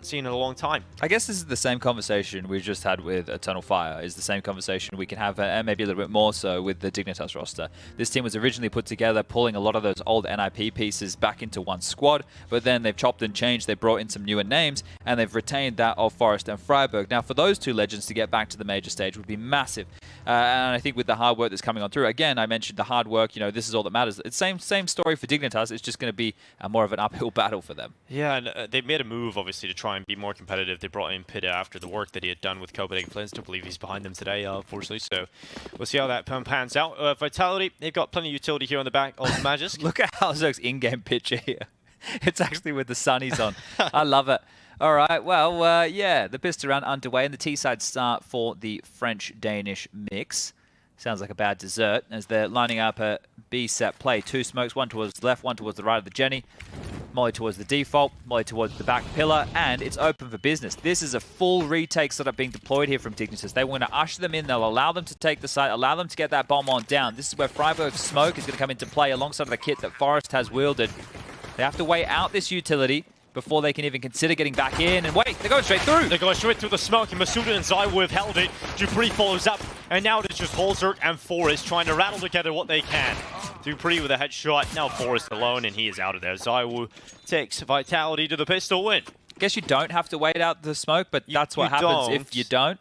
seen in a long time. I guess this is the same conversation we just had with Eternal Fire, is the same conversation we can have, and maybe a little bit more so, with the Dignitas roster. This team was originally put together, pulling a lot of those old NIP pieces back into one squad, but then they've chopped and changed, they brought in some newer names, and they've retained that of Forest and Freiburg. Now, for those two legends to get back to the major stage would be massive. And I think with the hard work that's coming on through, again, I mentioned the hard work, you know, this is all that matters. It's same story for Dignitas, it's just going to be more of an uphill battle for them. Yeah, and they made a move, obviously, to try and be more competitive. They brought in Pita after the work that he had done with Copenhagen Flames. Don't believe he's behind them today, unfortunately, so we'll see how that pans out. Vitality, they've got plenty of utility here on the back of Magisk. Look at Halzerk's in-game picture here. It's actually with the sunnies on. I love it. All right, well, yeah, the pist round underway, and the T-side start for the French-Danish mix. Sounds like a bad dessert, as they're lining up a B-set play. Two smokes, one towards the left, one towards the right of the Jenny. Molly towards the default, Molly towards the back pillar, and it's open for business. This is a full retake setup being deployed here from Dignitas. They want to usher them in. They'll allow them to take the site, allow them to get that bomb on down. This is where Freiburg's smoke is going to come into play alongside the kit that Forest has wielded. They have to wait out this utility before they can even consider getting back in. And wait, they're going straight through. They're going straight through the smoke, and Masuda and Zaiwu have held it. Dupree follows up, and now it's just Holzert and Forest trying to rattle together what they can. Dupree with a headshot, now Forest alone, and he is out of there. Zaiwu takes Vitality to the pistol win. Guess you don't have to wait out the smoke, but that's what happens if you don't.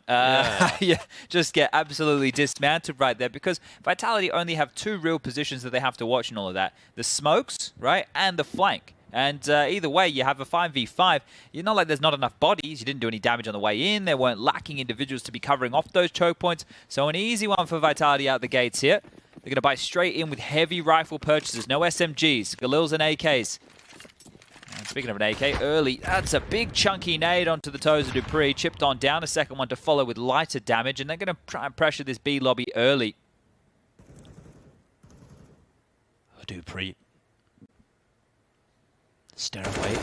You just get absolutely dismantled right there, because Vitality only have two real positions that they have to watch in all of that. The smokes, right, and the flank. And either way, you have a 5v5. You're not like there's not enough bodies. You didn't do any damage on the way in. There weren't lacking individuals to be covering off those choke points. So an easy one for Vitality out the gates here. They're going to buy straight in with heavy rifle purchases. No SMGs, Galils and AKs. And speaking of an AK, early, that's a big chunky nade onto the toes of Dupree. Chipped on down, a second one to follow with lighter damage. And they're going to try and pressure this B lobby early. Dupree. Stare away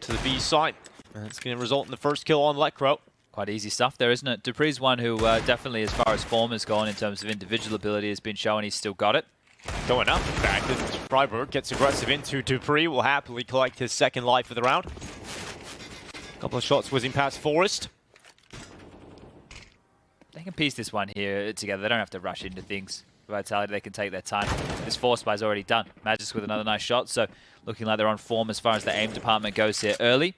to the B side. And it's going to result in the first kill on Lekro. Quite easy stuff there, isn't it? Dupree's one who definitely, as far as form has gone in terms of individual ability, has been shown he's still got it. Going up, in fact, and Freiburg gets aggressive into Dupree. Will happily collect his second life of the round. Couple of shots whizzing past Forest. They can piece this one here together. They don't have to rush into things. Vitality, they can take their time. This force buy's already done. Magisk with another nice shot, so looking like they're on form as far as the aim department goes here early.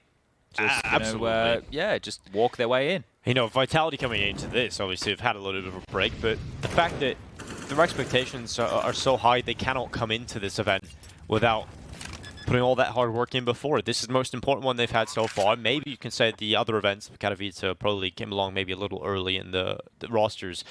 Just, absolutely. Yeah, just walk their way in. You know, Vitality coming into this, obviously, have had a little bit of a break, but the fact that their expectations are so high, they cannot come into this event without putting all that hard work in before. This is the most important one they've had so far. Maybe you can say the other events of Katowice probably came along maybe a little early in the roster's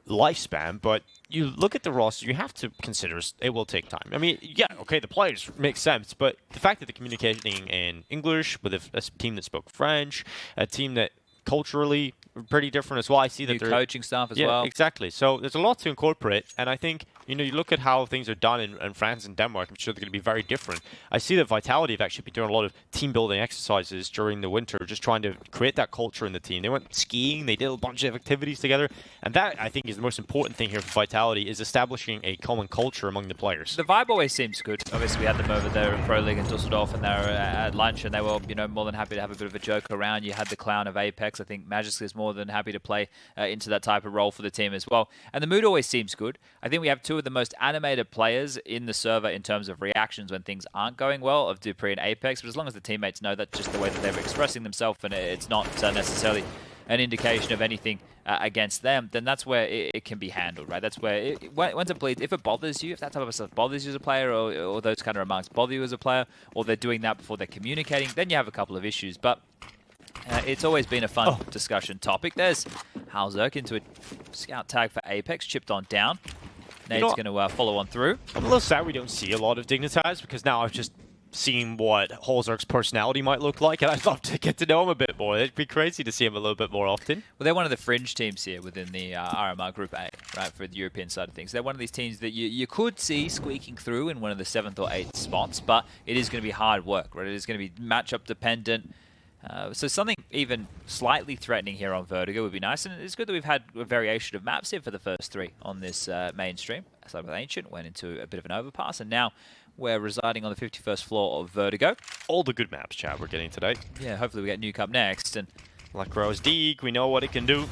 lifespan, but you look at the roster, you have to consider it will take time. I mean, yeah, okay, the players make sense, but the fact that they're communicating in English with a team that spoke French, a team that culturally pretty different as well. I see that they're coaching staff as well. Yeah, exactly. So there's a lot to incorporate, and I think, you know, you look at how things are done in France and Denmark, I'm sure they're going to be very different. I see that Vitality have actually been doing a lot of team-building exercises during the winter, just trying to create that culture in the team. They went skiing, they did a bunch of activities together, and that, I think, is the most important thing here for Vitality, is establishing a common culture among the players. The vibe always seems good. Obviously, we had them over there in Pro League in Dusseldorf, and they were at lunch, and they were, you know, more than happy to have a bit of a joke around. You had the clown of Apex. I think Magisk is more than happy to play into that type of role for the team as well. And the mood always seems good. I think we have two of the most animated players in the server in terms of reactions when things aren't going well, of Dupree and Apex. But as long as the teammates know that's just the way that they're expressing themselves, and it's not necessarily an indication of anything against them, then that's where it can be handled, right? That's where, once it bleeds, if it bothers you, if that type of stuff bothers you as a player, or those kind of remarks bother you as a player, or they're doing that before they're communicating, then you have a couple of issues. But it's always been a fun discussion topic. There's Halzerk into a scout tag for Apex, chipped on down. Nade's going to follow on through. I'm a little sad we don't see a lot of Dignitas, because now I've just seen what Halzerk's personality might look like, and I'd love to get to know him a bit more. It'd be crazy to see him a little bit more often. Well, they're one of the fringe teams here within the RMR Group A, right, for the European side of things. They're one of these teams that you could see squeaking through in one of the 7th or 8th spots, but it is going to be hard work, right? It is going to be matchup dependent. So something even slightly threatening here on Vertigo would be nice, and it's good that we've had a variation of maps here for the first 3 on this mainstream. So with Ancient went into a bit of an overpass, and now We're residing on the 51st floor of Vertigo. All the good maps, chat, we're getting today. Yeah, hopefully we get Nuke up next. And Lecro's Dig, we know what it can do.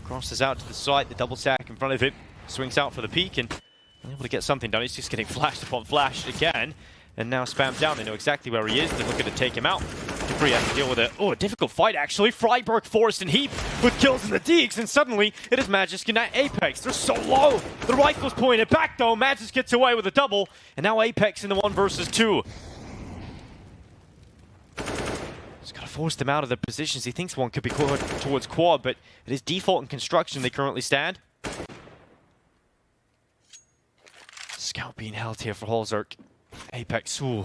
Crosses out to the side, the double stack in front of him. Swings out for the peak and able to get something done. He's just getting flashed upon flashed again. And now spammed down. They know exactly where he is. They're looking to take him out. dupreeh has to deal with it. Oh, a difficult fight, actually. Freiburg, Forrest, and Heap with kills in the Digs. And suddenly, it is Magisk and Apex. They're so low. The rifle's pointed back, though. Magisk gets away with a double. And now Apex in the 1 versus 2. Just got to force them out of their positions. He thinks one could be towards quad, but it is default in construction they currently stand. Scout being held here for Holzerk. Apex, ooh,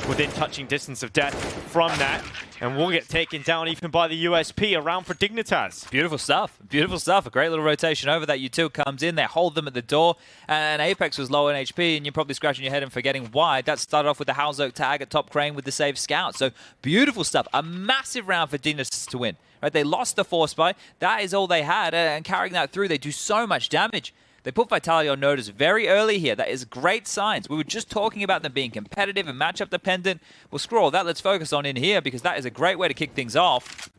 within touching distance of death from that. And we'll get taken down even by the USP around for Dignitas. Beautiful stuff. Beautiful stuff. A great little rotation over that. U2 comes in. They hold them at the door. And Apex was low on HP. And you're probably scratching your head and forgetting why. That started off with the Halzok tag at top crane with the save scout. So beautiful stuff. A massive round for Dignitas to win. Right? They lost the force buy. That is all they had. And carrying that through, they do so much damage. They put Vitality on notice very early here. That is great signs. We were just talking about them being competitive and matchup dependent. We'll scroll that. Let's focus on in here because that is a great way to kick things off.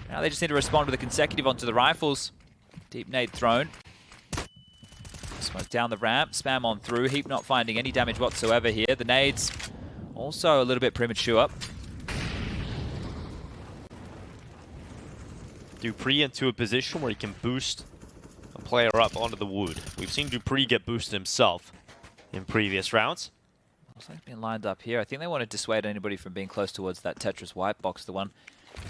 Now they just need to respond with a consecutive onto the rifles. Deep nade thrown. Smoke down the ramp. Spam on through. Heap not finding any damage whatsoever here. The nades also a little bit premature. dupreeh into a position where he can boost a player up onto the wood. We've seen dupreeh get boosted himself in previous rounds. Looks like it's been lined up here. I think they want to dissuade anybody from being close towards that Tetris white box, the one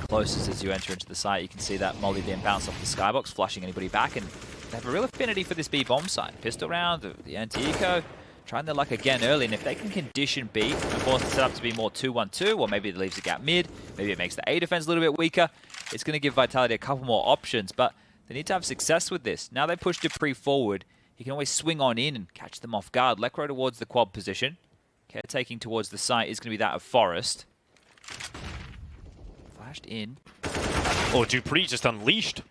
closest as you enter into the site. You can see that molly being bounced off the skybox, flushing anybody back, and they have a real affinity for this B bomb site. Pistol round, the anti-eco, trying their luck again early, and if they can condition B and force the setup to be more 2-1-2, or maybe it leaves a gap mid, maybe it makes the A defense a little bit weaker, it's going to give Vitality a couple more options, but they need to have success with this. Now they push dupreeh forward. He can always swing on in and catch them off guard. Lecro towards the quad position. Caretaking towards the site is going to be that of Forrest. Flashed in. Oh, dupreeh just unleashed.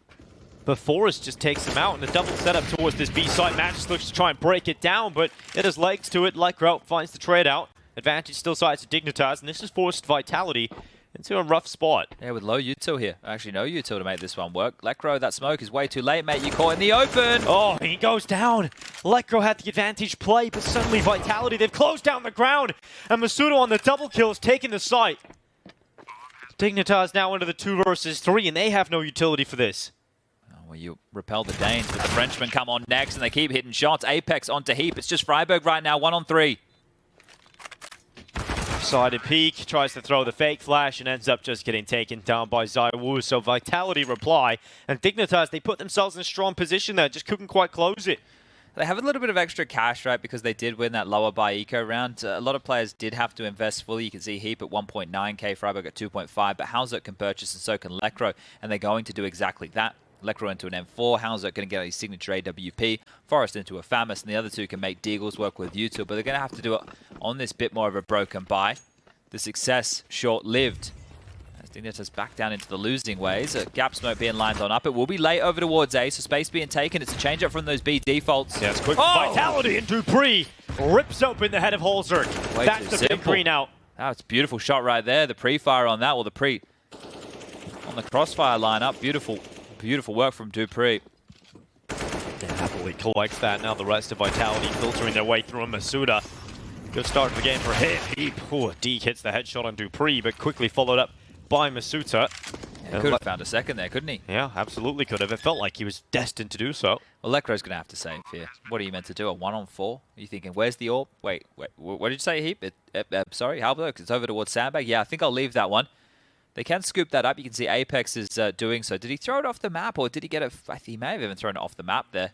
But Forrest just takes him out in a double setup towards this B site. Magisk looks to try and break it down, but it has legs to it. Lecro finds the trade out. Advantage still sides to Dignitas, and this has forced Vitality into a rough spot. Yeah, with low util here. Actually, no util to make this one work. Lecro, that smoke is way too late, mate. You caught in the open. Oh, he goes down. Lecro had the advantage play, but suddenly Vitality, they've closed down the ground. And Masudo on the double kill is taking the site. Dignitas now into the 2 versus 3, and they have no utility for this. Oh, well, you repel the Danes, but the Frenchmen come on next, and they keep hitting shots. Apex onto Heap. It's just Freiburg right now, 1-on-3. Sided peek, tries to throw the fake flash and ends up just getting taken down by ZywOo. So Vitality reply, and Dignitas, they put themselves in a strong position there, just couldn't quite close it. They have a little bit of extra cash, right, because they did win that lower buy eco round. A lot of players did have to invest fully. You can see Heap at 1.9k, Freiburg at 2.5, but Halzok can purchase and so can Lecro, and they're going to do exactly that. Lecro into an M4, Halzok going to get a signature AWP, Forrest into a Famus, and the other two can make Deagles work with util, but they're going to have to do it on this bit more of a broken buy. The success short-lived. As Dignitas back down into the losing ways, a gap smoke being lined on up. It will be late over towards A, so space being taken. It's a change-up from those B defaults. Yeah, it's quick. Vitality, and dupreeh rips open the head of Holzerk. That's the big green out. That's a beautiful shot right there. The pre-fire on that, or the pre on the crossfire lineup. Beautiful. Beautiful work from dupreeh. Yeah, happily collects that. Now the rest of Vitality filtering their way through Masuda. Good start to the game for Heap. Oh, Deke hits the headshot on dupreeh, but quickly followed up by Masuda. Yeah, could have found a second there, couldn't he? Yeah, absolutely could have. It felt like he was destined to do so. Well, Lecro's going to have to save here. What are you meant to do? A 1-on-4? Are you thinking, where's the orb? Wait, what did you say, Heap? Sorry, Halberg, it's over towards Sandbag. Yeah, I think I'll leave that one. They can scoop that up. You can see Apex is doing so. Did he throw it off the map, or did he get it? I think he may have even thrown it off the map there.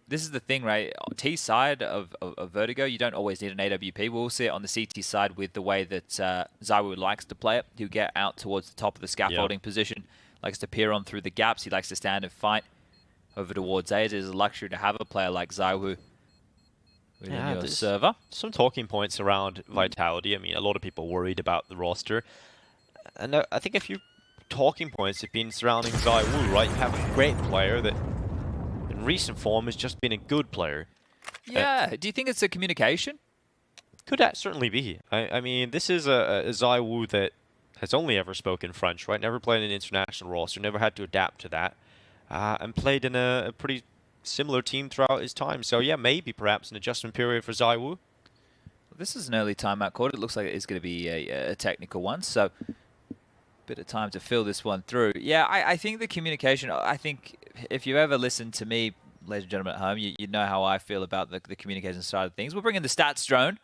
This is the thing, right? T side of Vertigo, you don't always need an AWP. We'll see it on the CT side with the way that ZywOo likes to play it. He'll get out towards the top of the scaffolding position, likes to peer on through the gaps. He likes to stand and fight over towards A. It is a luxury to have a player like ZywOo within your server. Some talking points around Vitality. I mean, a lot of people worried about the roster. And I think a few talking points have been surrounding ZywOo, right? You have a great player that in recent form has just been a good player. Yeah. Do you think it's a communication? Could that certainly be. I mean, this is a ZywOo that has only ever spoken French, right? Never played in an international roster, never had to adapt to that, and played in a pretty similar team throughout his time. So yeah, maybe perhaps an adjustment period for ZywOo. This is an early timeout call. It looks like it is going to be a technical one, so bit of time to fill this one through. Yeah, I think the communication, I think if you ever listen to me, ladies and gentlemen at home, you know how I feel about the communication side of things. We'll bring in the stats drone.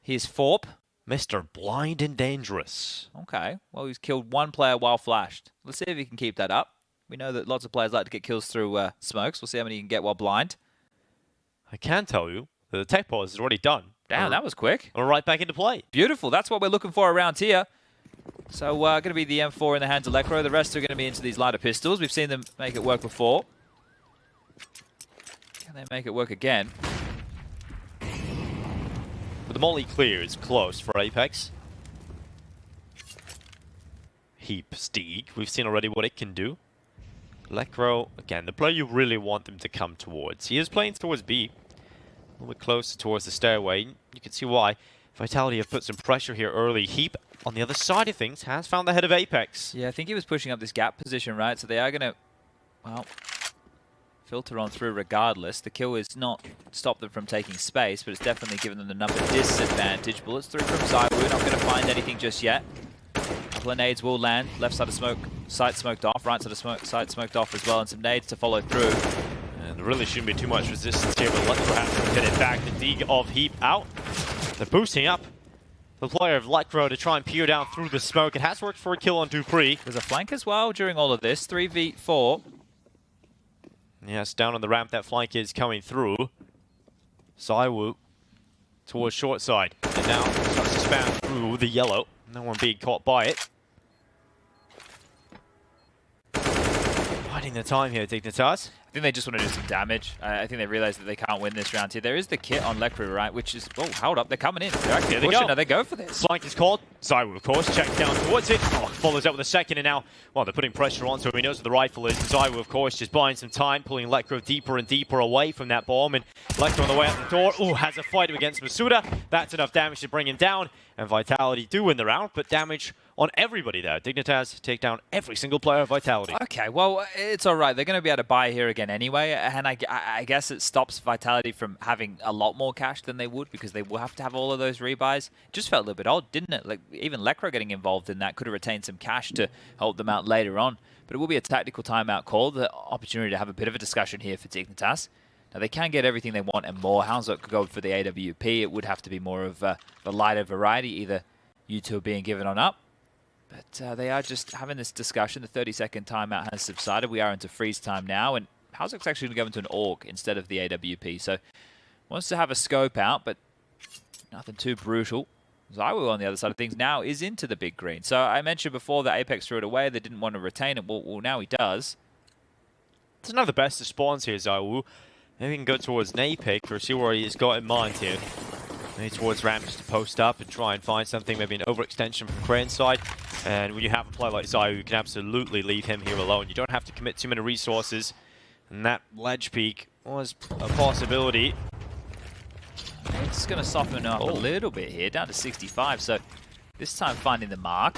Here's Forp. Mr. Blind and Dangerous. Okay, well, he's killed one player while flashed. Let's see if he can keep that up. We know that lots of players like to get kills through smokes. We'll see how many he can get while blind. I can tell you that the tech pause is already done. Damn, that was quick. We're right back into play. Beautiful. That's what we're looking for around here. So going to be the M4 in the hands of Lekro. The rest are going to be into these lighter pistols. We've seen them make it work before. Can they make it work again? But the molly clear is close for Apex. Heap Steeg. We've seen already what it can do. Lekro, again, the player you really want them to come towards. He is playing towards B. A little bit closer towards the stairway. You can see why. Vitality have put some pressure here early. Heap, on the other side of things, has found the head of Apex. Yeah, I think he was pushing up this gap position, right? So they are going to, well, filter on through regardless. The kill is not stopped them from taking space, but it's definitely given them the number disadvantage. Bullets through from ZywOo. Not going to find anything just yet. A couple of nades will land. Left side of smoke, site smoked off. Right side of smoke, site smoked off as well. And some nades to follow through. And there really shouldn't be too much resistance here, but Lekro has to get it back. The dig of Heap out. They're boosting up the player of Lekro to try and peer down through the smoke. It has worked for a kill on Dupree. There's a flank as well during all of this. 3v4. Yes, down on the ramp, that flank is coming through. ZywOo towards short side. And now starts to spam through the yellow. No one being caught by it. Biding the time here, Dignitas. I think they just want to do some damage. I think they realize that they can't win this round here. There is the kit on Lekro, right? Which is... Oh, hold up. They're coming in. They're actually pushing. Now they go for this. Flank is called. ZywOo, of course, checks down towards it. Oh, follows up with a second, and now, well, they're putting pressure on, so he knows where the rifle is. And ZywOo, of course, just buying some time, pulling Lekro deeper and deeper away from that bomb. And Lekro on the way out the door. Oh, has a fight against Masuda. That's enough damage to bring him down. And Vitality do win the round, but damage on everybody there. Dignitas take down every single player of Vitality. Okay, well, it's all right. They're going to be able to buy here again anyway, and I guess it stops Vitality from having a lot more cash than they would because they will have to have all of those rebuys. It just felt a little bit odd, didn't it? Like, even Lekro getting involved in that could have retained some cash to help them out later on, but it will be a tactical timeout call, the opportunity to have a bit of a discussion here for Dignitas. Now, they can get everything they want and more. Hounslow could go for the AWP. It would have to be more of a lighter variety, either you two are being given on up. But they are just having this discussion. The 30-second timeout has subsided. We are into freeze time now, and Hounslo's actually going to go into an AUG instead of the AWP. So, wants to have a scope out, but nothing too brutal. ZywOo on the other side of things now is into the big green. So, I mentioned before that Apex threw it away. They didn't want to retain it. Well, now he does. It's not the best of spawns here, ZywOo. Maybe we can go towards an Apex or see what he's got in mind here. Maybe towards ramp just to post up and try and find something, maybe an overextension from Crane's side. And when you have a player like ZywOo, you can absolutely leave him here alone. You don't have to commit too many resources. And that ledge peak was a possibility. It's going to soften up a little bit here, down to 65. So this time finding the mark.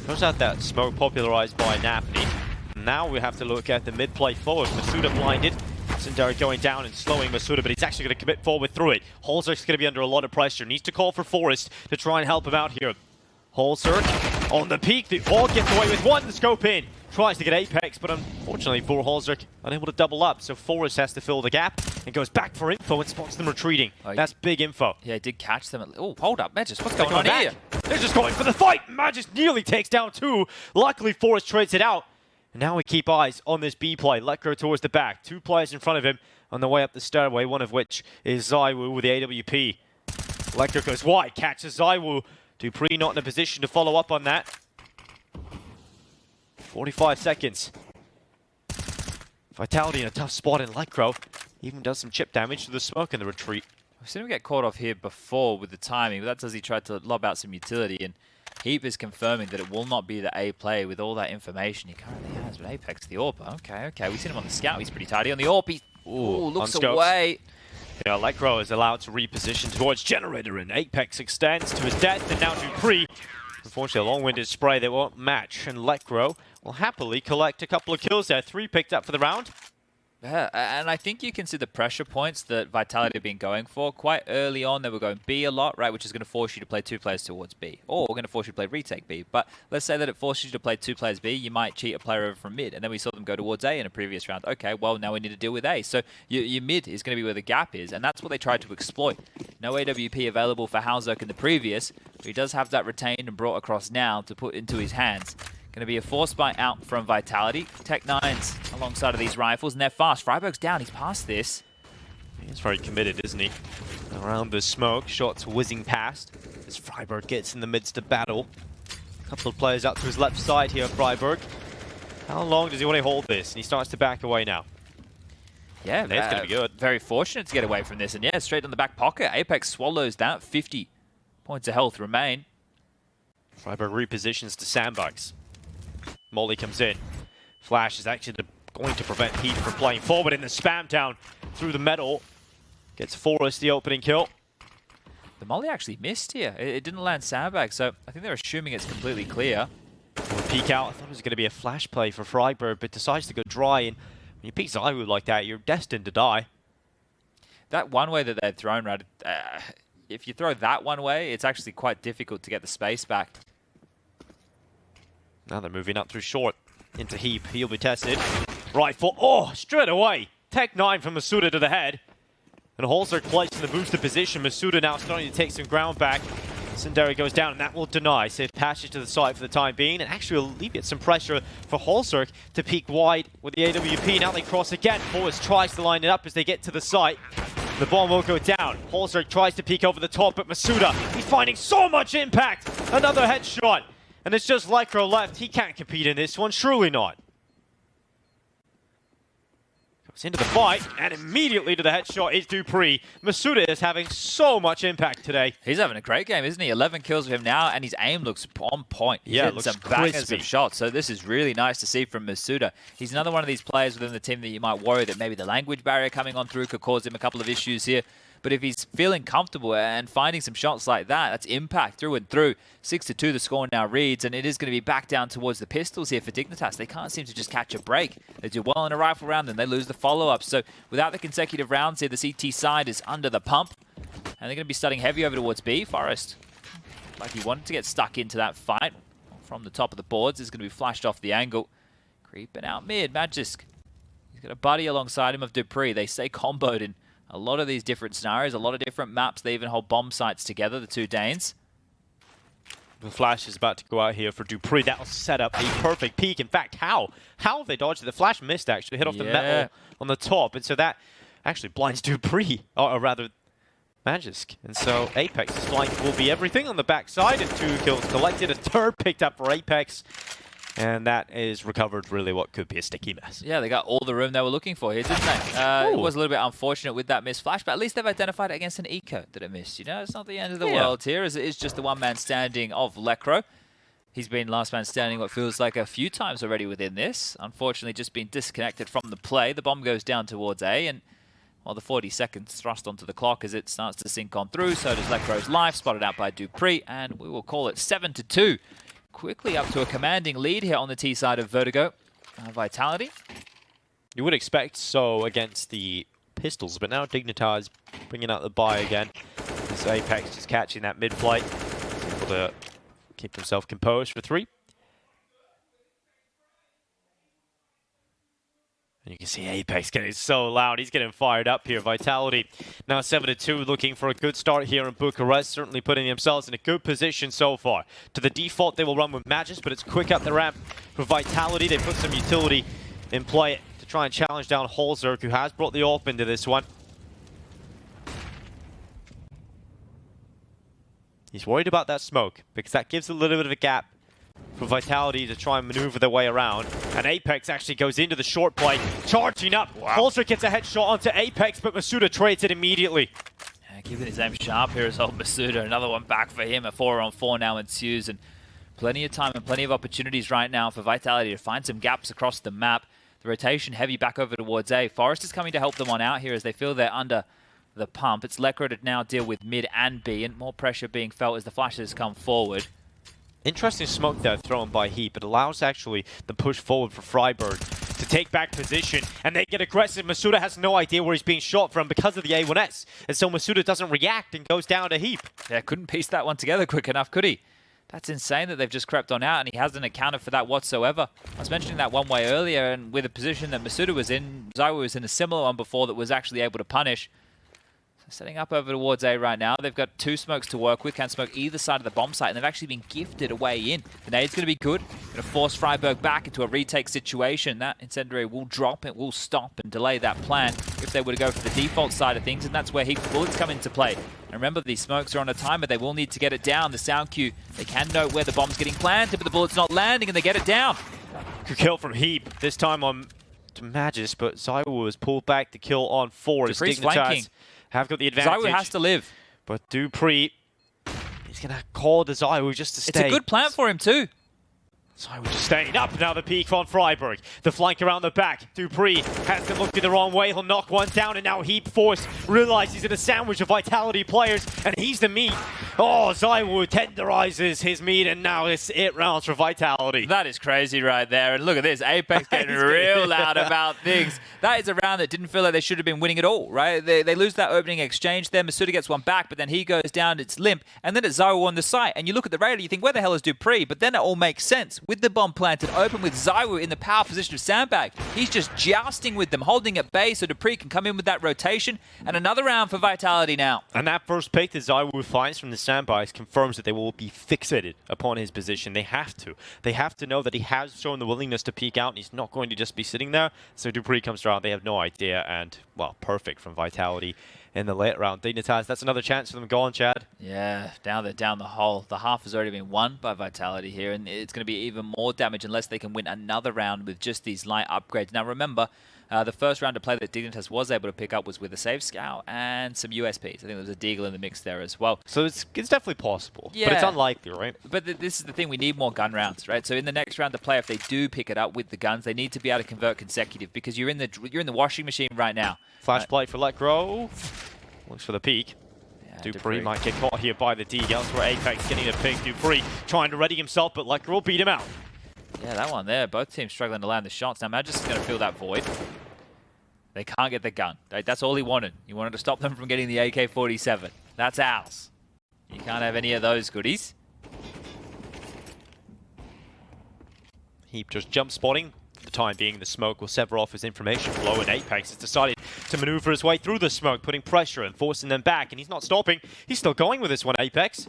Turns out that smoke popularized by Napney. Now we have to look at the mid-play forward. Masuda blinded. Sindari going down and slowing Masuda, but he's actually going to commit forward through it. Holzer's going to be under a lot of pressure. Needs to call for Forrest to try and help him out here. Holzer on the peak. The AUG gets away with one. The scope in. Tries to get Apex, but unfortunately for Holzer, unable to double up. So Forrest has to fill the gap and goes back for info and spots them retreating. That's big info. Yeah, he did catch them. Oh, hold up, Magis. What's going on here? They're just going for the fight. Magis nearly takes down two. Luckily, Forrest trades it out. And now we keep eyes on this B play. Lekro towards the back. Two players in front of him on the way up the stairway, one of which is ZywOo with the AWP. Lekro goes wide, catches ZywOo. Dupree not in a position to follow up on that. 45 seconds. Vitality in a tough spot in Lekro. Even does some chip damage to the smoke in the retreat. We've seen him get caught off here before with the timing, but that's as he tried to lob out some utility. And Heap is confirming that it will not be the A play with all that information he currently has. But Apex, the AWP. Okay. We've seen him on the scout. He's pretty tidy. On the AWP, he looks away. Yeah, Electro is allowed to reposition towards Generator, and Apex extends to his death, and now Dupree. Unfortunately, a long-winded spray that won't match, and Electro will happily collect a couple of kills there. 3 picked up for the round. Yeah, and I think you can see the pressure points that Vitality have been going for. Quite early on, they were going B a lot, right, which is going to force you to play 2 players towards B. Or we're going to force you to play retake B. But let's say that it forces you to play 2 players B, you might cheat a player over from mid. And then we saw them go towards A in a previous round. Okay, well, now we need to deal with A. So your mid is going to be where the gap is, and that's what they tried to exploit. No AWP available for Halzerk in the previous, but he does have that retained and brought across now to put into his hands. Going to be a force buy out from Vitality. Tech-9's alongside of these rifles, and they're fast. Freiburg's down. He's past this. He's very committed, isn't he? Around the smoke, shots whizzing past as Freiburg gets in the midst of battle. A couple of players out to his left side here, Freiburg. How long does he want to hold this? And he starts to back away now. Yeah, it's going to be good. Very fortunate to get away from this. And yeah, straight on the back pocket. Apex swallows that. 50 points of health remain. Freiburg repositions to sandbags. Molly comes in. Flash is actually going to prevent Heat from playing forward in the spam down through the metal. Gets Forrest the opening kill. The Molly actually missed here. It didn't land sandbag, so I think they're assuming it's completely clear. Peek out. I thought it was going to be a flash play for Freiburg, but decides to go dry. And when you peek Zywood like that, you're destined to die. That one way that they'd thrown, right? If you throw that one way, it's actually quite difficult to get the space back. Now they're moving up through short into Heap. He'll be tested. Rifle. Oh, straight away. Tech-9 from Masuda to the head. And Halzerk placed in the boosted position. Masuda now starting to take some ground back. Sundari goes down, and that will deny. Safe passage to the side for the time being. And actually will alleviate some pressure for Halzerk to peek wide with the AWP. Now they cross again. Forrest tries to line it up as they get to the site. The bomb will go down. Halzerk tries to peek over the top, but Masuda, he's finding so much impact. Another headshot. And it's just Lycro left. He can't compete in this one. Surely not. Goes into the fight, and immediately to the headshot is Dupree. Masuda is having so much impact today. He's having a great game, isn't he? 11 kills with him now, and his aim looks on point. He's hitting some bangers of shots, so this is really nice to see from Masuda. He's another one of these players within the team that you might worry that maybe the language barrier coming on through could cause him a couple of issues here. But if he's feeling comfortable and finding some shots like that, that's impact through and through. 6-2 the score now reads, and it is going to be back down towards the pistols here for Dignitas. They can't seem to just catch a break. They do well in a rifle round, then they lose the follow-up. So without the consecutive rounds here, the CT side is under the pump. And they're going to be starting heavy over towards B. Forrest, like he wanted to get stuck into that fight from the top of the boards, is going to be flashed off the angle. Creeping out mid, Magisk. He's got a buddy alongside him of Dupree. They stay comboed in a lot of these different scenarios, a lot of different maps. They even hold bomb sites together, the two Danes. The flash is about to go out here for Dupree. That will set up a perfect peek. In fact, how have they dodged it? The flash missed, actually. Hit off the metal on the top. And so that actually blinds Dupree, or rather, Magisk. And so Apex's flank will be everything on the backside. And 2 kills collected. A third picked up for Apex. And that is recovered really what could be a sticky mess. Yeah, they got all the room they were looking for here, didn't they? It was a little bit unfortunate with that missed flash, but at least they've identified it against an eco that it missed. You know, it's not the end of the world here, as it is just the one-man standing of Lekro. He's been last man standing what feels like a few times already within this. Unfortunately, just been disconnected from the play. The bomb goes down towards A, and well, the 40 seconds thrust onto the clock as it starts to sink on through. So does Lekro's life, spotted out by Dupree, and we will call it 7-2. Quickly up to a commanding lead here on the T side of Vertigo. Vitality. You would expect so against the pistols, but now Dignitas bringing out the buy again. So Apex just catching that mid-flight. Able to keep himself composed for 3. And you can see Apex getting so loud. He's getting fired up here. Vitality now 7-2, looking for a good start here in Bucharest. Certainly putting themselves in a good position so far. To the default, they will run with Magis, but it's quick up the ramp for Vitality. They put some utility in play to try and challenge down Halzerk, who has brought the AWP into this one. He's worried about that smoke, because that gives a little bit of a gap for Vitality to try and maneuver their way around. And Apex actually goes into the short play, charging up. Halzerk gets a headshot onto Apex, but Masuda trades it immediately. Yeah, keeping his aim sharp here is old Masuda. Another one back for him. A 4-on-4 now ensues, and plenty of time and plenty of opportunities right now for Vitality to find some gaps across the map. The rotation heavy back over towards A. Forrest is coming to help them on out here as they feel they're under the pump. It's Lekra to now deal with mid and B, and more pressure being felt as the flashes come forward. Interesting smoke there thrown by Heap. It allows actually the push forward for Freiburg to take back position, and they get aggressive. Masuda has no idea where he's being shot from because of the A1S, and so Masuda doesn't react and goes down to Heap. Yeah, couldn't piece that one together quick enough, could he? That's insane that they've just crept on out, and he hasn't accounted for that whatsoever. I was mentioning that one way earlier, and with a position that Masuda was in, Zaiwu was in a similar one before that was actually able to punish. Setting up over towards A right now. They've got 2 smokes to work with. Can smoke either side of the bomb site, and they've actually been gifted a way in. The nade's going to be good. Going to force Freiburg back into a retake situation. That incendiary will drop. It will stop and delay that plan if they were to go for the default side of things, and that's where Heap bullets come into play. And remember, these smokes are on a timer. They will need to get it down. The sound cue, they can note where the bomb's getting planted, but the bullet's not landing, and they get it down. Good kill from Heap. This time on to Magis, but Zaiwu was pulled back to kill on 4. Dupree's flanking. Have got the advantage. Zaiwu has to live. But Dupree, he's going to call the Zaiwu just to stay. It's a good plan for him too. Zaiwu just staying up. Now the peak on Freiburg. The flank around the back. Dupree has to look the wrong way. He'll knock one down, and now Heap Force realizes he's in a sandwich of Vitality players, and he's the meat. Oh, Zaiwu tenderizes his meat, and now it's 8 rounds for Vitality. That is crazy right there. And look at this. Apex getting real loud about things. That is a round that didn't feel like they should have been winning at all, right? They lose that opening exchange there. Masuda gets one back, but then he goes down. It's limp. And then it's Zaiwu on the site. And you look at the radar, you think, where the hell is Dupree? But then it all makes sense. With the bomb planted open with Zaiwu in the power position of Sandbag, he's just jousting with them, holding at bay so Dupree can come in with that rotation. And another round for Vitality now. And that first pick that Zaiwu finds from the sandbags confirms that they will be fixated upon his position. They have to. They have to know that he has shown the willingness to peek out, and he's not going to just be sitting there. So Dupree comes around. They have no idea, and, well, perfect from Vitality in the late round. Dignitas, that's another chance for them gone, Chad. Yeah, down the hole. The half has already been won by Vitality here, and it's going to be even more damage unless they can win another round with just these light upgrades. Now remember, the first round of play that Dignitas was able to pick up was with a Save Scout and some USPs. I think there was a Deagle in the mix there as well. So it's definitely possible, yeah, but it's unlikely, right? But this is the thing, we need more gun rounds, right? So in the next round of play, if they do pick it up with the guns, they need to be able to convert consecutive, because you're in the washing machine right now. Flash play for Let Grow. Looks for the peak. Yeah, Dupree might get caught here by the D. Elsewhere, Apex getting a pick. Dupree trying to ready himself, but Let Grow beat him out. Yeah, that one there. Both teams struggling to land the shots. Now Magis is going to fill that void. They can't get the gun. That's all he wanted. He wanted to stop them from getting the AK-47. That's ours. You can't have any of those goodies. Heap just jump spotting. For the time being, the smoke will sever off his information flow, and Apex has decided to maneuver his way through the smoke, putting pressure and forcing them back, and he's not stopping. He's still going with this one, Apex.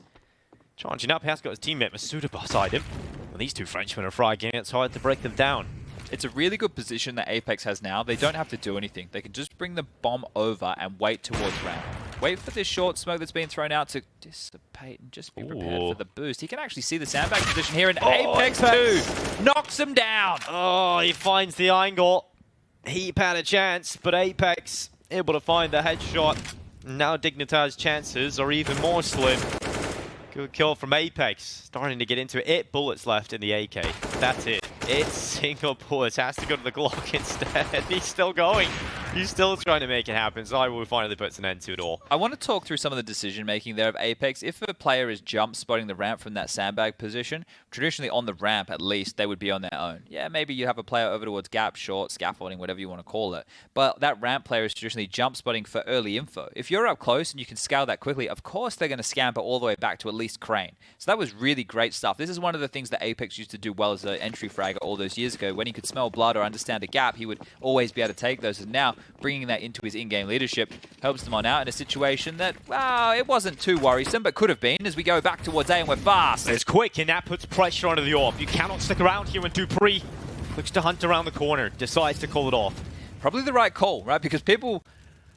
Charging up, he has got his teammate Masuda beside him. Well, these two Frenchmen are fragging. It's hard to break them down. It's a really good position that Apex has now. They don't have to do anything. They can just bring the bomb over and wait towards ramp. Wait for this short smoke that's being thrown out to dissipate and just be prepared for the boost. He can actually see the sandbag position here, and Apex 2 knocks him down. Oh, he finds the angle. Heap had a chance, but Apex able to find the headshot. Now Dignitas' chances are even more slim. Good kill from Apex. Starting to get into it. 8 bullets left in the AK. That's it. It's single bullets. Has to go to the Glock instead. He's still going. He's still trying to make it happen. Zaiwu finally puts an end to it all. I want to talk through some of the decision-making there of Apex. If a player is jump spotting the ramp from that sandbag position, traditionally on the ramp at least, they would be on their own. Yeah, maybe you have a player over towards gap, short, scaffolding, whatever you want to call it. But that ramp player is traditionally jump spotting for early info. If you're up close and you can scale that quickly, of course they're going to scamper all the way back to at least crane. So that was really great stuff. This is one of the things that Apex used to do well as an entry fragger all those years ago. When he could smell blood or understand a gap, he would always be able to take those. And now, bringing that into his in-game leadership helps them on out in a situation that, well, it wasn't too worrisome, but could have been as we go back towards A and we're fast. It's quick, and that puts pressure onto the AWP. You cannot stick around here when Dupree looks to hunt around the corner, decides to call it off. Probably the right call, right? Because people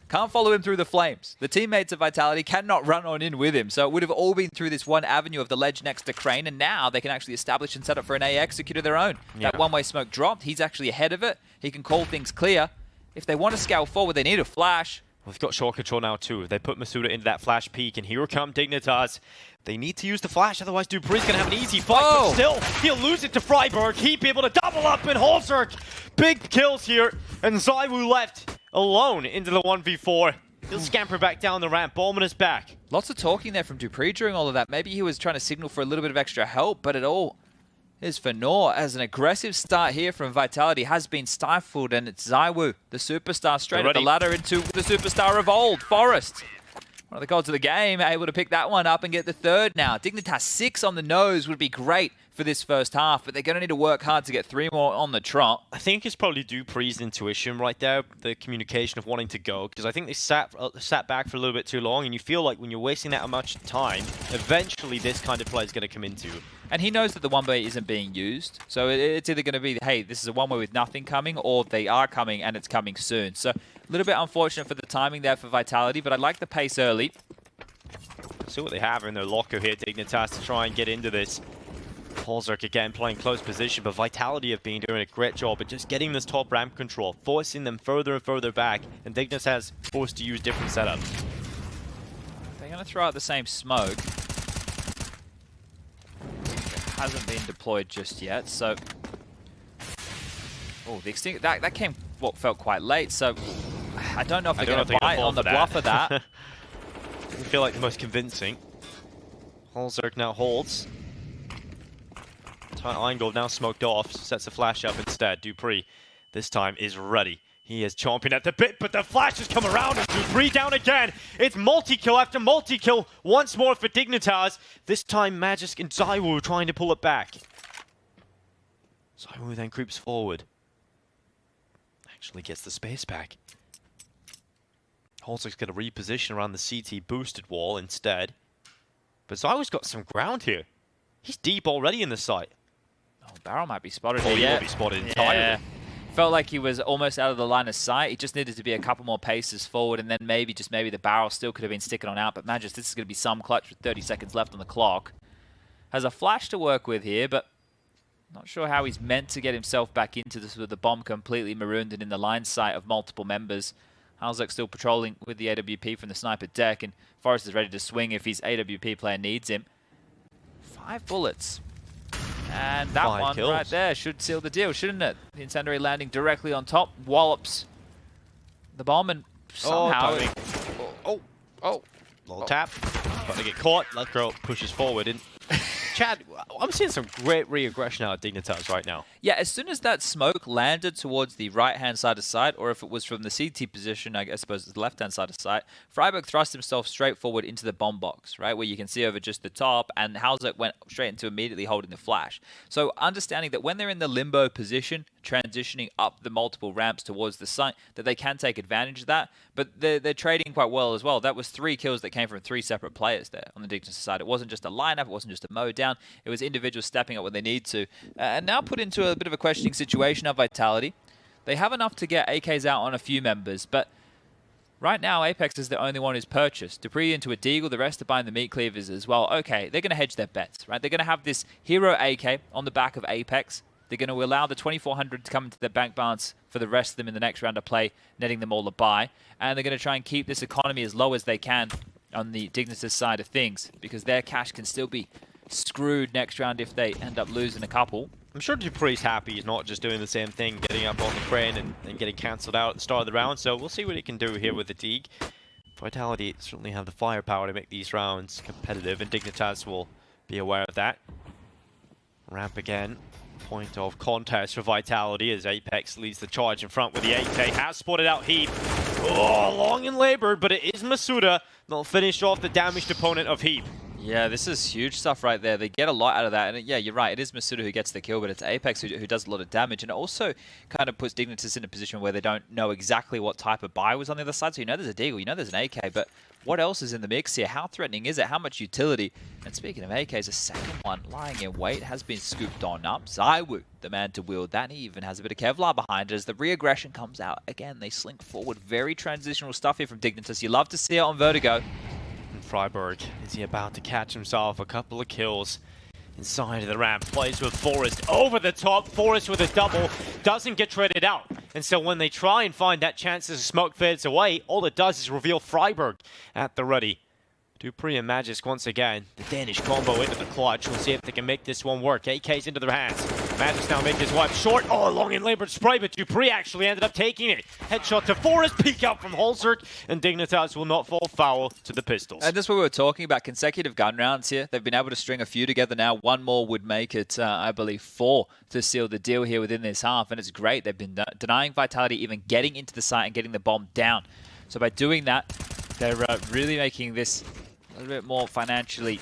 can't follow him through the flames. The teammates of Vitality cannot run on in with him. So it would have all been through this one avenue of the ledge next to Crane, and now they can actually establish and set up for an A execute of their own. Yeah. That one-way smoke dropped. He's actually ahead of it. He can call things clear. If they want to scale forward, they need a flash. Well, they've got short control now too. They put Masuda into that flash peak, and here come Dignitas. They need to use the flash, otherwise Dupree's going to have an easy fight, but still, he'll lose it to Freiburg. He'd be able to double up in Holzerk. Big kills here, and Zaiwu left alone into the 1v4. He'll scamper back down the ramp. Ballman is back. Lots of talking there from Dupree during all of that. Maybe he was trying to signal for a little bit of extra help, but it all is for naught, as an aggressive start here from Vitality has been stifled, and it's Zaiwu, the superstar, straight up the ladder into the superstar of old, Forest. One of the gods of the game, able to pick that one up and get the third now. Dignitas 6 on the nose would be great for this first half, but they're going to need to work hard to get 3 more on the trot. I think it's probably Dupree's intuition right there, the communication of wanting to go, because I think they sat back for a little bit too long, and you feel like when you're wasting that much time, eventually this kind of play is going to come into. And he knows that the one-way isn't being used, so it's either going to be, hey, this is a one-way with nothing coming, or they are coming and it's coming soon. So a little bit unfortunate for the timing there for Vitality, but I like the pace early. See what they have in their locker here, Dignitas, to try and get into this. Polzark again playing close position, but Vitality have been doing a great job at just getting this top ramp control, forcing them further and further back, and Dignitas has forced to use different setups. They're going to throw out the same smoke. Hasn't been deployed just yet, so the extinct that came what felt quite late, so I don't know if they're going to bite on the bluff of that. I feel like the most convincing. Polzark now holds. Eingold now smoked off, sets a flash up instead. Dupree this time is ready. He is chomping at the bit, but the flashes come around and Dupree down again. It's multi-kill after multi-kill once more for Dignitas. This time Magisk and Zaiwu trying to pull it back. Zaiwu then creeps forward. Actually gets the space back. Polzark's going to reposition around the CT boosted wall instead. But Zaiwu's got some ground here. He's deep already in the site. Oh, Barrel might be spotted here. He will be spotted entirely. Yeah. Felt like he was almost out of the line of sight. He just needed to be a couple more paces forward, and then maybe, just maybe, the Barrel still could have been sticking on out. But Magisk, this is going to be some clutch with 30 seconds left on the clock. Has a flash to work with here, but not sure how he's meant to get himself back into this with the bomb completely marooned and in the line sight of multiple members. Halzek still patrolling with the AWP from the sniper deck, and Forrest is ready to swing if his AWP player needs him. 5 bullets. And that one kills right there should seal the deal, shouldn't it? The incendiary landing directly on top, wallops the bomb, and somehow... Little tap. About to get caught. Letgro pushes forward. And Chad, I'm seeing some great re-aggression out of Dignitas right now. Yeah, as soon as that smoke landed towards the right-hand side of sight, or if it was from the CT position, I suppose it's the left-hand side of sight, Freiburg thrust himself straight forward into the bomb box, right, where you can see over just the top, and Halzek went straight into immediately holding the flash. So understanding that when they're in the limbo position, transitioning up the multiple ramps towards the site, that they can take advantage of that, but they're trading quite well as well. That was 3 kills that came from 3 separate players there on the Dignitas side. It wasn't just a lineup, it wasn't just a mow down, it was individuals stepping up when they need to, and now put into a bit of a questioning situation of Vitality. They have enough to get AKs out on a few members, but right now Apex is the only one who's purchased. Dupree into a Deagle, the rest are buying the meat cleavers as well. Okay, they're going to hedge their bets, right? They're going to have this hero AK on the back of Apex. They're going to allow the 2,400 to come into their bank balance for the rest of them in the next round of play, netting them all a buy. And they're going to try and keep this economy as low as they can on the Dignitas side of things, because their cash can still be screwed next round if they end up losing a couple. I'm sure Dupree's happy he's not just doing the same thing, getting up on the crane and getting cancelled out at the start of the round, so we'll see what he can do here with the Deagle. Vitality certainly have the firepower to make these rounds competitive, and Dignitas will be aware of that. Ramp again. Point of contest for Vitality as Apex leads the charge in front with the 8K. Has spotted out Heap. Oh, long and labored, but it is Masuda. They'll finish off the damaged opponent of Heap. Yeah, this is huge stuff right there. They get a lot out of that. And yeah, you're right. It is Masuda who gets the kill, but it's Apex who does a lot of damage. And it also kind of puts Dignitas in a position where they don't know exactly what type of buy was on the other side. So you know there's a Deagle, you know there's an AK, but what else is in the mix here? How threatening is it? How much utility? And speaking of AKs, a second one lying in wait has been scooped on up. Zaiwu, the man to wield that. He even has a bit of Kevlar behind it as the re-aggression comes out. Again, they slink forward. Very transitional stuff here from Dignitas. You love to see it on Vertigo. And Freiburg, is he about to catch himself a couple of kills inside of the ramp? Plays with Forrest over the top. Forrest with a double, doesn't get traded out. And so when they try and find that chance as the smoke fades away, all it does is reveal Freiburg at the ready. Dupree and Magisk once again. The Danish combo into the clutch. We'll see if they can make this one work. AK's into their hands. Magic's now making his wipe short. Oh, a long and labored spray, but Dupree actually ended up taking it. Headshot to Forrest, peek out from Holzerk, and Dignitas will not fall foul to the pistols. And this is what we were talking about, consecutive gun rounds here. They've been able to string a few together now. One more would make it, I believe, 4 to seal the deal here within this half, and it's great. They've been denying Vitality even getting into the site and getting the bomb down. So by doing that, they're really making this a little bit more financially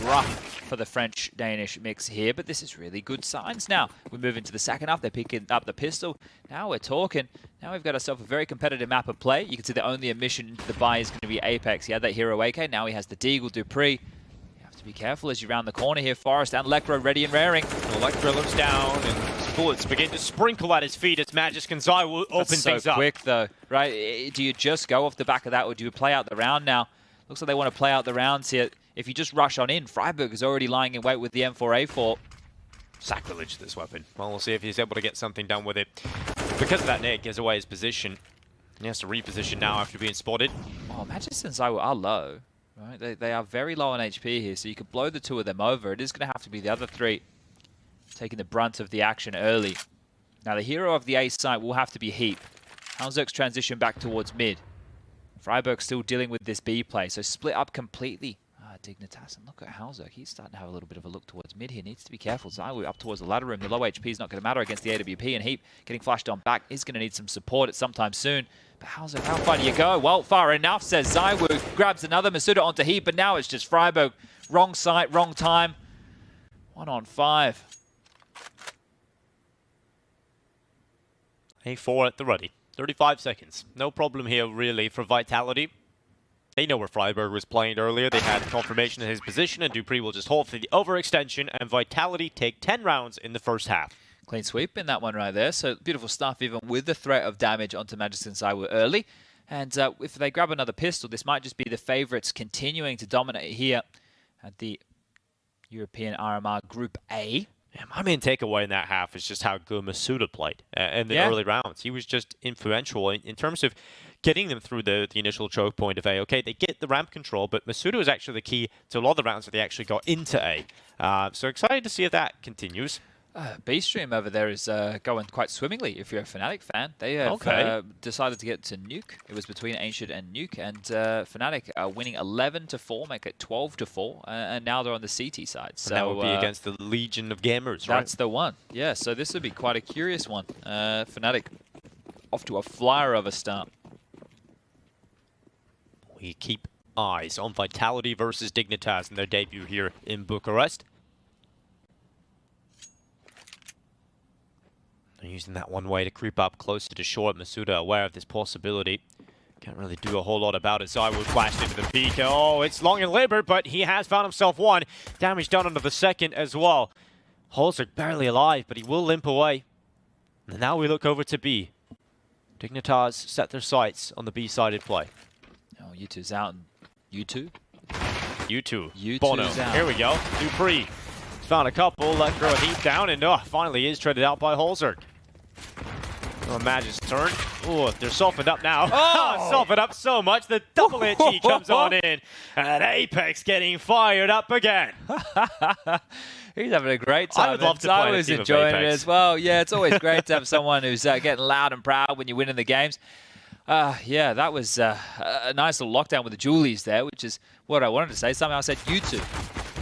rough for the French-Danish mix here, but this is really good signs now. We move into the second half. They're picking up the pistol. Now we're talking. Now we've got ourselves a very competitive map of play. You can see the only emission into the buy is going to be Apex. He had that hero AK. Now he has the Deagle, Dupree. You have to be careful as you round the corner here. Forrest and Lecro ready and raring. Electro looks down, and bullets begin to sprinkle at his feet as Magic and Zai will open things up. Quick, though, right? Do you just go off the back of that, or do you play out the round now? Looks like they want to play out the rounds here. If you just rush on in, Freiburg is already lying in wait with the M4A4. Sacrilege, this weapon. Well, we'll see if he's able to get something done with it. Because of that, Nick gives away his position. He has to reposition now after being spotted. Oh, Magic and Zaiwu are low. Right? They are very low on HP here, so you could blow the 2 of them over. It is going to have to be the other 3 taking the brunt of the action early. Now, the hero of the A site will have to be Heap. Halzerk's transition back towards mid. Freiburg still dealing with this B play, so split up completely. Dignitas, and look at Halzerk. He's starting to have a little bit of a look towards mid here. Needs to be careful. Zaiwu up towards the ladder room. The low HP is not going to matter against the AWP, and Heap getting flashed on back is going to need some support at some time soon. But Halzerk, how far do you go? Well, far enough, says Zaiwu. Grabs another Masuda onto Heap, but now it's just Freiburg. Wrong site, wrong time. 1 on 5. A4 at the ready. 35 seconds. No problem here, really, for Vitality. They know where Freiburg was playing earlier. They had confirmation of his position, and Dupree will just hold for the overextension, and Vitality take 10 rounds in the first half. Clean sweep in that one right there. So beautiful stuff, even with the threat of damage onto Magic and Zaiwu early. And if they grab another pistol, this might just be the favourites continuing to dominate here at the European RMR Group A. Yeah, my main takeaway in that half is just how good Masuda played in the early rounds. He was just influential in terms of getting them through the initial choke point of A. Okay, they get the ramp control, but Masuda was actually the key to a lot of the rounds that they actually got into A. So excited to see if that continues. B-Stream over there is going quite swimmingly if you're a Fnatic fan. They have decided to get to Nuke. It was between Ancient and Nuke, and Fnatic are winning 11-4, make it 12-4, and now they're on the CT side. So that would be against the Legion of Gamers, right? That's the one. Yeah, so this would be quite a curious one. Fnatic off to a flyer of a start. We keep eyes on Vitality versus Dignitas in their debut here in Bucharest. Using that one way to creep up closer to short. Masuda aware of this possibility. Can't really do a whole lot about it. Zaiwu flashed into the peak. Oh, it's long and labored, but he has found himself one. Damage done onto the second as well. Holzerk barely alive, but he will limp away. And now we look over to B. Dignitas set their sights on the B-sided play. Oh, U2's out. U2? U2. Bono. Out. Here we go. Dupree. He's found a couple. Let throw a heap down, and finally is traded out by Holzerk. Oh, Magic's turn. Oh, they're softened up now. Oh! Softened up so much, the double HE comes on in. And Apex getting fired up again. He's having a great time. I would love to play I was enjoying it as well. Yeah, it's always great to have someone who's getting loud and proud when you're winning the games. Yeah, that was a nice little lockdown with the Julies there, which is what I wanted to say. Somehow I said YouTube.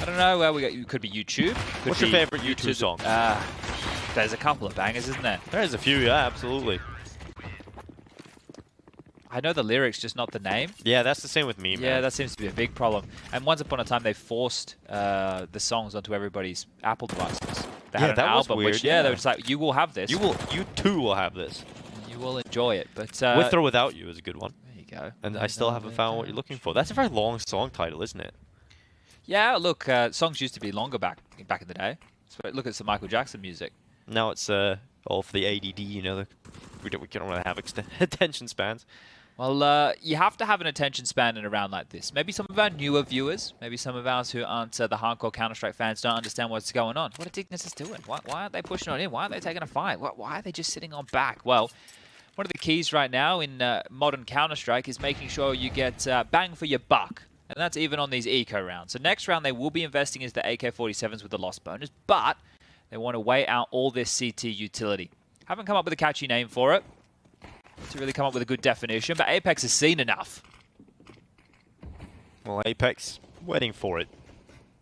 I don't know where we got. It could be YouTube. What's your favorite YouTube song? There's a couple of bangers, isn't there? There's a few, yeah, absolutely. I know the lyrics, just not the name. Yeah, that's the same with me, man. Yeah, that seems to be a big problem. And once upon a time, they forced the songs onto everybody's Apple devices. They had an that album, was weird. Which, they were just like, you will have this. You too will have this. You will enjoy it. But With or Without You is a good one. There you go. And I still haven't found what you're looking for. That's a very long song title, isn't it? Yeah, look, songs used to be longer back in the day. So look at some Michael Jackson music. Now it's all for the ADD, you know. We don't really have attention spans. Well, you have to have an attention span in a round like this. Maybe some of our newer viewers, maybe some of ours who aren't the hardcore Counter-Strike fans don't understand what's going on. What are Dignitas doing? Why aren't they pushing on in? Why aren't they taking a fight? Why are they just sitting on back? Well, one of the keys right now in modern Counter-Strike is making sure you get bang for your buck. And that's even on these eco rounds. So next round they will be investing into the AK-47s with the loss bonus, but They want to wait out all this CT utility. Haven't come up with a catchy name for it to really come up with a good definition, but Apex has seen enough. Well, Apex waiting for it.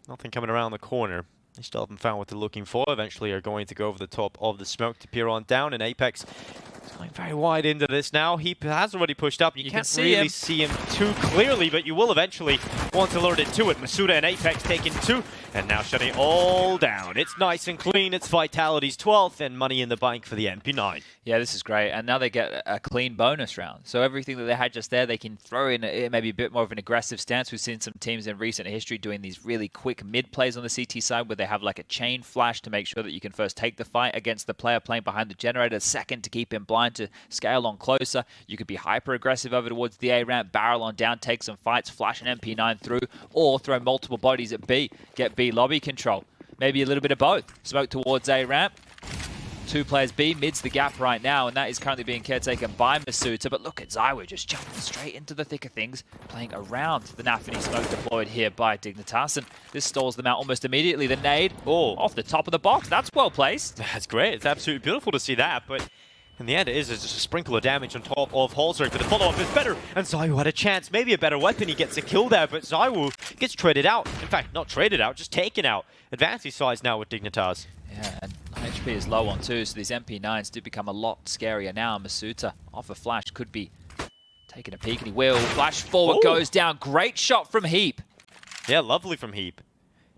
Nothing coming around the corner. They still haven't found what they're looking for. Eventually are going to go over the top of the smoke to peer on down, and Apex is going very wide into this now. He has already pushed up. You can't really see him too clearly, but you will eventually want to alert it to it. Masuda and Apex taking 2, and now shutting it all down. It's nice and clean. It's Vitality's 12th, and money in the bank for the MP9. Yeah, this is great. And now they get a clean bonus round. So everything that they had just there, they can throw in maybe a bit more of an aggressive stance. We've seen some teams in recent history doing these really quick mid plays on the CT side where they have like a chain flash to make sure that you can first take the fight against the player playing behind the generator, second to keep him blind to scale on closer. You could be hyper aggressive over towards the A ramp, barrel on down, take some fights, flash an MP9 through, or throw multiple bodies at B, get B lobby control. Maybe a little bit of both. Smoke towards A ramp. 2 players B, mid's the gap right now, and that is currently being caretaken by Masuda. But look at Zywo just jumping straight into the thick of things, playing around the Nafany smoke deployed here by Dignitas, and this stalls them out almost immediately. The nade, off the top of the box. That's well placed. That's great. It's absolutely beautiful to see that, but in the end, it is just a sprinkle of damage on top of Halsberg, but the follow-up is better, and Zywo had a chance. Maybe a better weapon, he gets a kill there, but Zywo gets traded out. In fact, not traded out, just taken out. Advantage size now with Dignitas. Yeah, and HP is low on 2, so these MP9s do become a lot scarier now. Masuda off a flash could be taking a peek, and he will. Flash forward, goes down. Great shot from Heap. Yeah, lovely from Heap.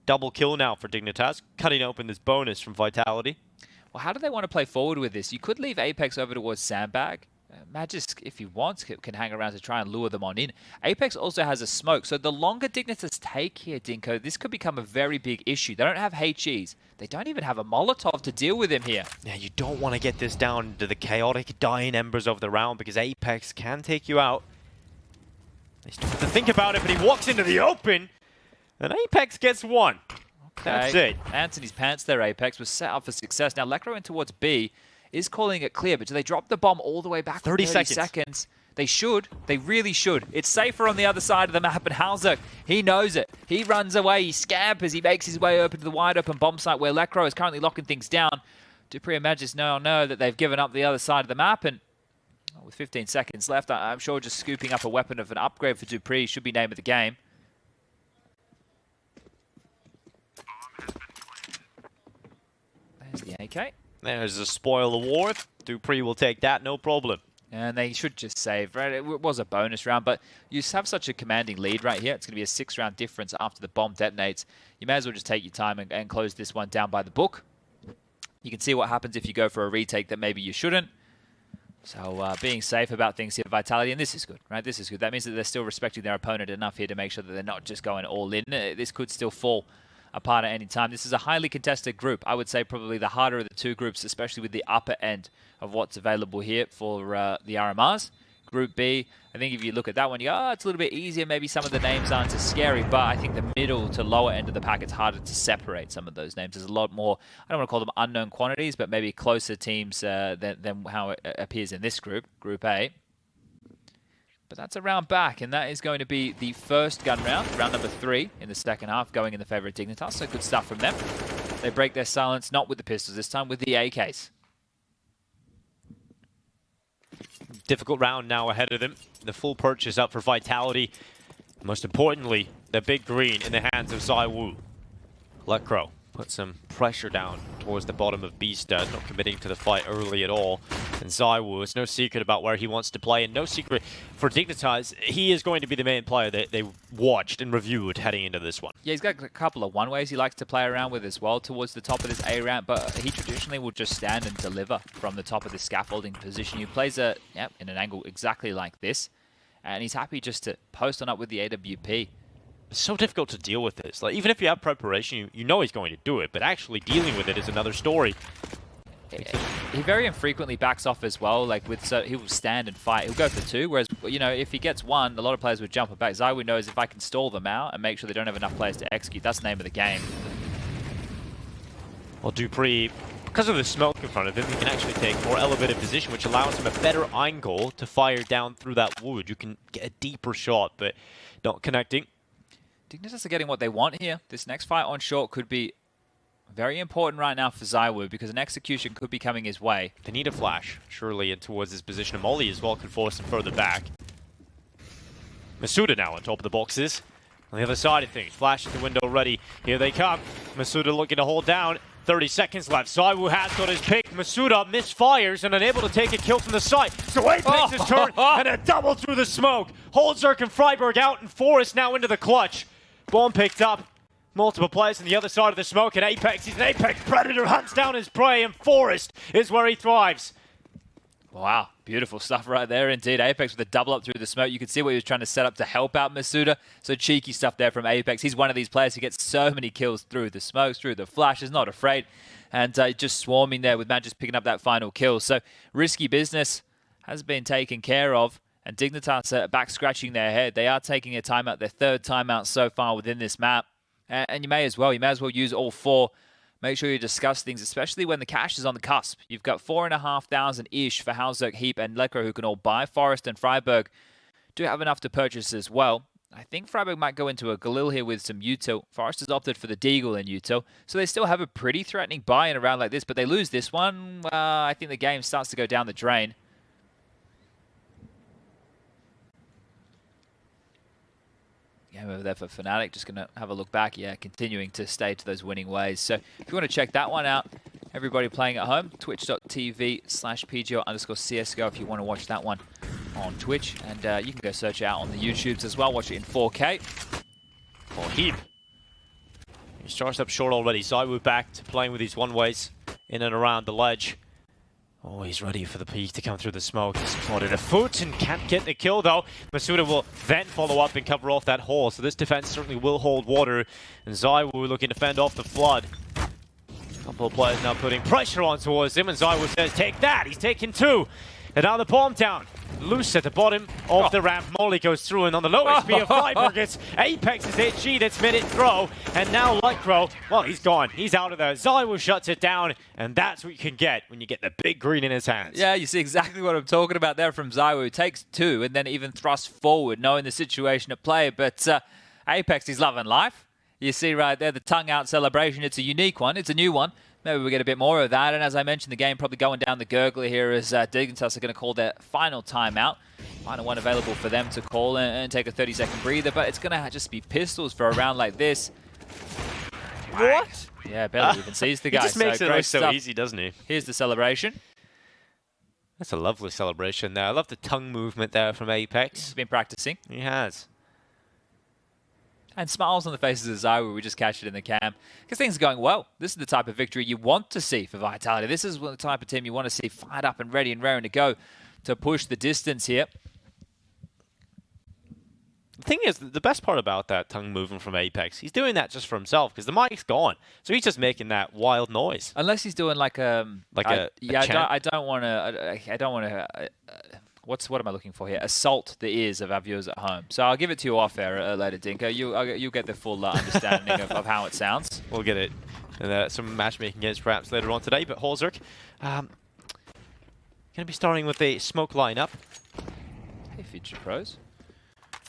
Double kill now for Dignitas, cutting open this bonus from Vitality. Well, how do they want to play forward with this? You could leave Apex over towards Sandbag. Magisk, if he wants, can hang around to try and lure them on in. Apex also has a smoke, so the longer Dignitas take here, Dinko, this could become a very big issue. They don't have HEs. They don't even have a Molotov to deal with him here. Yeah, you don't want to get this down to the chaotic dying embers of the round because Apex can take you out. They still have to think about it, but he walks into the open, and Apex gets 1. Okay. That's it. Anthony's pants there, Apex, was set up for success. Now, Lekro in towards B is calling it clear, but do they drop the bomb all the way back? 30 seconds. They should. They really should. It's safer on the other side of the map, and Halzerk, he knows it. He runs away. He scampers. He makes his way open to the wide open bomb site where Lekro is currently locking things down. Dupree and Magis know that they've given up the other side of the map, and with 15 seconds left, I'm sure just scooping up a weapon of an upgrade for Dupree should be name of the game. There's the AK. There's a spoil award. Dupree will take that, no problem. And they should just save, right? It was a bonus round, but you have such a commanding lead right here. It's going to be a 6-round difference after the bomb detonates. You may as well just take your time and close this one down by the book. You can see what happens if you go for a retake that maybe you shouldn't. So being safe about things here, Vitality, and this is good, right? This is good. That means that they're still respecting their opponent enough here to make sure that they're not just going all in. This could still fall apart at any time. This is a highly contested group. I would say probably the harder of the 2 groups, especially with the upper end of what's available here for the RMRs. Group B, I think if you look at that one, you go, oh, it's a little bit easier. Maybe some of the names aren't as scary, but I think the middle to lower end of the pack, it's harder to separate some of those names. There's a lot more, I don't want to call them unknown quantities, but maybe closer teams than how it appears in this group, Group A. But that's a round back, and that is going to be the first gun round, round number 3 in the second half, going in the favor of Dignitas. So good stuff from them. They break their silence, not with the pistols this time, with the AKs. Difficult round now ahead of them. The full purchase up for Vitality. Most importantly, the big green in the hands of Zywo. Lekro put some pressure down towards the bottom of B-Stud, not committing to the fight early at all. And Zywo, it's no secret about where he wants to play, and no secret for Dignitas, he is going to be the main player that they watched and reviewed heading into this one. Yeah, he's got a couple of one-ways he likes to play around with as well towards the top of this A ramp, but he traditionally will just stand and deliver from the top of the scaffolding position. He plays in an angle exactly like this, and he's happy just to post on up with the AWP. It's so difficult to deal with this. Like, even if you have preparation, you know he's going to do it, but actually dealing with it is another story. He very infrequently backs off as well. Like he will stand and fight. He'll go for 2, whereas if he gets 1, a lot of players would jump it back. Zywo knows if I can stall them out and make sure they don't have enough players to execute, that's the name of the game. Well, Dupree, because of the smoke in front of him, he can actually take more elevated position, which allows him a better angle to fire down through that wood. You can get a deeper shot, but not connecting. Dignitas are getting what they want here. This next fight on short could be Very important right now for Zywoo because an execution could be coming his way. They need a flash, surely, and towards his position. And Molly as well could force him further back. Masuda now on top of the boxes. On the other side of things, flash at the window ready. Here they come. Masuda looking to hold down. 30 seconds left. Zywoo has got his pick. Masuda misfires and unable to take a kill from the side. So Apex is turned and a double through the smoke. Holzerk and Freiburg out, and Forrest now into the clutch. Bomb picked up. Multiple players on the other side of the smoke, and Apex, he's an Apex Predator, hunts down his prey, and Forrest is where he thrives. Wow, beautiful stuff right there indeed. Apex with a double up through the smoke. You could see what he was trying to set up to help out Masuda. So cheeky stuff there from Apex. He's one of these players who gets so many kills through the smokes, through the flashes, not afraid. And just swarming there with Mag just picking up that final kill. So risky business has been taken care of. And Dignitas are back scratching their head. They are taking a timeout, their third timeout so far within this map. And you may as well use all four. Make sure you discuss things, especially when the cash is on the cusp. You've got 4,500-ish for Halzerk, Heap, and Lekro who can all buy. Forrest and Freiburg do have enough to purchase as well. I think Freiburg might go into a Galil here with some util. Forrest has opted for the Deagle and util. So they still have a pretty threatening buy in a round like this, but they lose this one. I think the game starts to go down the drain. Game over there for Fnatic, just going to have a look back. Yeah, continuing to stay to those winning ways. So if you want to check that one out, everybody playing at home, twitch.tv/PGL_CSGO if you want to watch that one on Twitch. And you can go search it out on the YouTubes as well, watch it in 4K. Oh, Heap. He's charged up short already. Zywoo back to playing with these one-ways in and around the ledge. Oh, he's ready for the peak to come through the smoke. He's spotted a foot and can't get the kill, though. Masuda will then follow up and cover off that hole. So this defense certainly will hold water. And Zywoo looking to fend off the flood. A couple of players now putting pressure on towards him. And Zywoo says, take that. He's taking two. And now the bomb down. Loose at the bottom of the ramp. Molly goes through, and on the low HP of Freiburg, it's Apex's HG that's made it throw. And now Lekro, well, he's gone. He's out of there. Zywoo shuts it down, and that's what you can get when you get the big green in his hands. Yeah, you see exactly what I'm talking about there from Zywoo. Takes two, and then even thrusts forward, knowing the situation at play. But Apex is loving life. You see right there, the tongue-out celebration. It's a unique one. It's a new one. Maybe we get a bit more of that. And as I mentioned, the game probably going down the gurgler here as Dignitas are going to call their final timeout. Final one available for them to call and take a 30-second breather. But it's going to just be pistols for a round like this. What? Yeah, barely even sees the guy. He just makes it look so stuff. easy, doesn't he? Here's the celebration. That's a lovely celebration there. I love the tongue movement there from Apex. He's been practicing. He has. And smiles on the faces of Zywoo. We just catch it in the cam. Because things are going well. This is the type of victory you want to see for Vitality. This is the type of team you want to see fired up and ready and raring to go to push the distance here. The thing is, the best part about that tongue movement from Apex, he's doing that just for himself because the mic's gone. So he's just making that wild noise. Unless he's doing like a chant. I don't want to. What am I looking for here? Assault the ears of our viewers at home. So I'll give it to you off air later, Dinko. You'll get the full understanding of how it sounds. We'll get it. And some matchmaking games perhaps later on today. But Holzerk, going to be starting with a smoke lineup. Hey, Future Pros.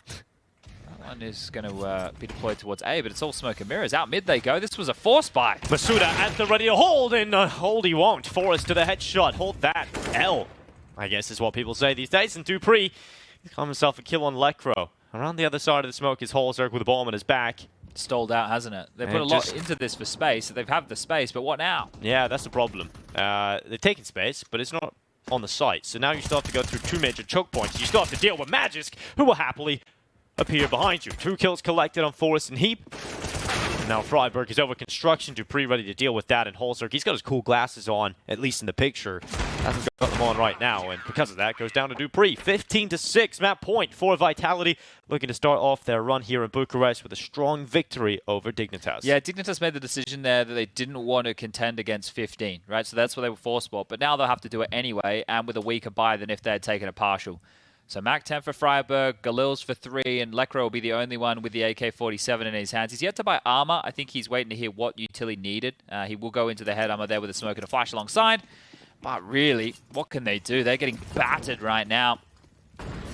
That one is going to be deployed towards A, but it's all smoke and mirrors. Out mid they go. This was a force buy. Masuda at the ready to hold, and hold he won't. Forrest to the headshot. Hold that. L, I guess is what people say these days. And Dupree, he's got himself a kill on Lekro. Around the other side of the smoke is Holzerk with a bomb on his back. Stalled out, hasn't it? They put a lot into this for space. So they've had the space, but what now? Yeah, that's the problem. They've taken space, but it's not on the site. So now you still have to go through two major choke points. You still have to deal with Magisk, who will happily appear behind you. 2 kills collected on Forrest and Heap. And now Freiburg is over construction. Dupree ready to deal with that. And Holzerk, he's got his cool glasses on, at least in the picture. Hasn't got them on right now. And because of that, goes down to Dupree. 15-6 map point for Vitality. Looking to start off their run here in Bucharest with a strong victory over Dignitas. Yeah, Dignitas made the decision there that they didn't want to contend against 15, right? So that's why they were forced spot. But now they'll have to do it anyway, and with a weaker buy than if they had taken a partial. So Mac 10 for Freiburg, Galil's for 3, and Lekro will be the only one with the AK-47 in his hands. He's yet to buy armor. I think he's waiting to hear what utility needed. He will go into the head armor there with a smoke and a flash alongside. But really, what can they do? They're getting battered right now.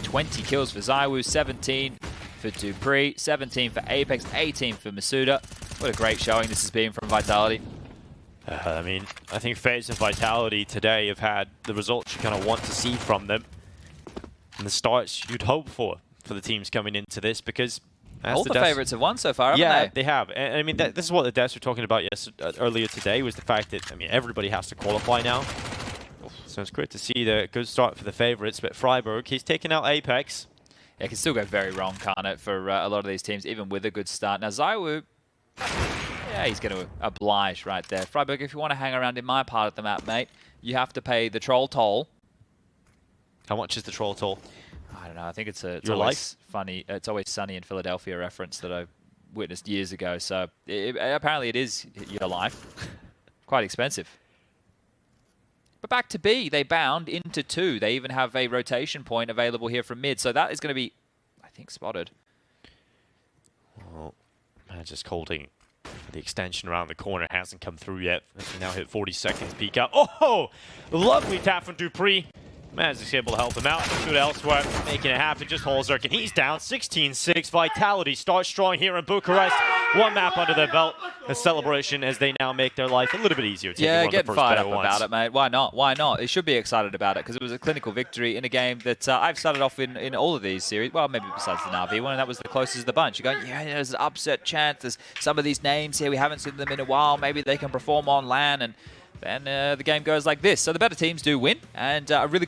20 kills for Zywoo, 17 for Dupree, 17 for Apex, 18 for Masuda. What a great showing this has been from Vitality. I mean, I think FaZe and Vitality today have had the results you kind of want to see from them, and the starts you'd hope for the teams coming into this, because all the favourites have won so far, haven't yeah, they? they have. And I mean, this is what the devs were talking about earlier today, was the fact that, I mean, everybody has to qualify now. So it's great to see the good start for the favourites, but Freiburg, he's taken out Apex. Yeah, it can still go very wrong, can't it, for a lot of these teams, even with a good start. Now, Zywoo, yeah, he's going to oblige right there. Freiburg, if you want to hang around in my part of the map, mate, you have to pay the troll toll. How much is the troll toll? I don't know. I think it's Your always funny. It's always sunny in Philadelphia reference that I witnessed years ago. So apparently it is your life. Quite expensive. But back to B, they bound into 2. They even have a rotation point available here from mid. So that is going to be, I think, spotted. Well, just holding the extension around the corner, hasn't come through yet. As we now hit 40 seconds peak out. Oh, lovely tap from Dupree. Magic's able to help him out. Shoot elsewhere, making it happen. Just Holzerk, and he's down. 16-6. Vitality starts strong here in Bucharest. One map under their belt. A celebration as they now make their life a little bit easier. Yeah, getting fired up about it, mate. Why not? Why not? They should be excited about it, because it was a clinical victory in a game that I've started off in all of these series. Well, maybe besides the Na'Vi one, and that was the closest of the bunch. You're going, yeah, there's an upset chance. There's some of these names here. We haven't seen them in a while. Maybe they can perform on LAN, and then the game goes like this. So the better teams do win, and a really